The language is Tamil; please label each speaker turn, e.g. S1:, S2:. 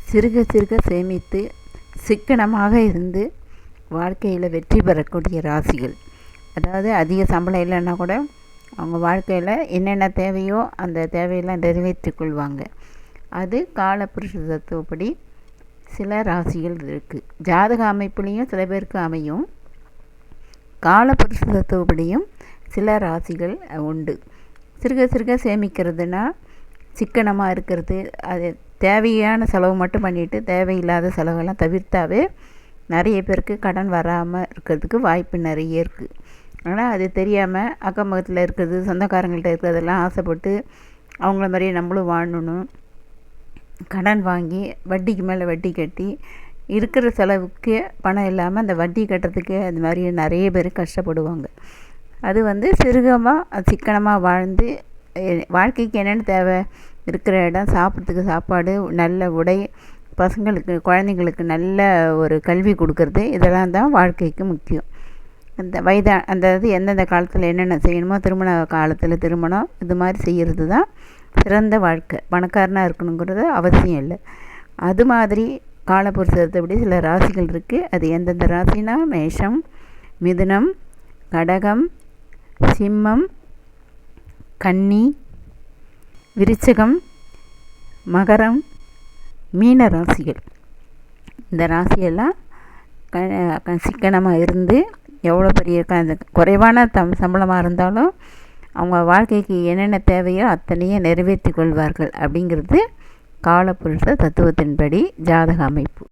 S1: சிறுக சிறுக சேமித்து சிக்கனமாக இருந்து வாழ்க்கையில் வெற்றி பெறக்கூடிய ராசிகள். அதாவது அதிக சம்பளம் இல்லைன்னா கூட அவங்க வாழ்க்கையில் என்னென்ன தேவையோ அந்த தேவையெல்லாம் நிறைவேற்றி கொள்வாங்க. அது காலபுருஷ தத்துவப்படி சில ராசிகள் இருக்குது. ஜாதக அமைப்புலேயும் சில பேருக்கு அமையும், காலபுருஷ தத்துவப்படியும் சில ராசிகள் உண்டு. சிறுக சிறுக சேமிக்கிறதுனா சிக்கனமாக இருக்கிறது, அது தேவையான செலவு மட்டும் பண்ணிவிட்டு தேவையில்லாத செலவெல்லாம் தவிர்த்தாவே நிறைய பேருக்கு கடன் வராமல் இருக்கிறதுக்கு வாய்ப்பு நிறைய இருக்குது. ஆனால் அது தெரியாமல் அக்கம் பக்கத்தில் இருக்கிறது, சொந்தக்காரங்கள்ட்ட இருக்கிறதெல்லாம் ஆசைப்பட்டு அவங்கள மாதிரியே நம்மளும் வாழணும், கடன் வாங்கி வட்டிக்கு மேலே வட்டி கட்டி இருக்கிற செலவுக்கு பணம் இல்லாமல் அந்த வட்டி கட்டுறதுக்கு அது மாதிரி நிறைய பேர் கஷ்டப்படுவாங்க. அது சிறுகமாக சிக்கனமாக வாழ்ந்து வாழ்க்கைக்கு என்னென்ன தேவை, இருக்கிற இடம், சாப்பிட்றதுக்கு சாப்பாடு, நல்ல உடை, பசங்களுக்கு குழந்தைங்களுக்கு நல்ல ஒரு கல்வி கொடுக்கறது, இதெல்லாம் தான் வாழ்க்கைக்கு முக்கியம். அந்த எந்தெந்த காலத்தில் என்னென்ன செய்யணுமோ, திருமண காலத்தில் திருமணம், இது மாதிரி செய்கிறது தான் சிறந்த வாழ்க்கை. பணக்காரனாக இருக்கணுங்கிறது அவசியம் இல்லை. அது மாதிரி காலபுருஷத்தப்படி சில ராசிகள் இருக்குது. அது எந்தெந்த ராசினா மேஷம், மிதுனம், கடகம், சிம்மம், கன்னி, விருச்சிகம், மகரம், மீன ராசிகள். இந்த ராசியெல்லாம் சிக்கனமாக இருந்து எவ்வளோ பெரிய குறைவான சம்பளமாக இருந்தாலும் அவங்க வாழ்க்கைக்கு என்னென்ன தேவையோ அத்தனையும் நிறைவேற்றி கொள்வார்கள். அப்படிங்கிறது காலபுருஷ தத்துவத்தின்படி ஜாதக அமைப்பு.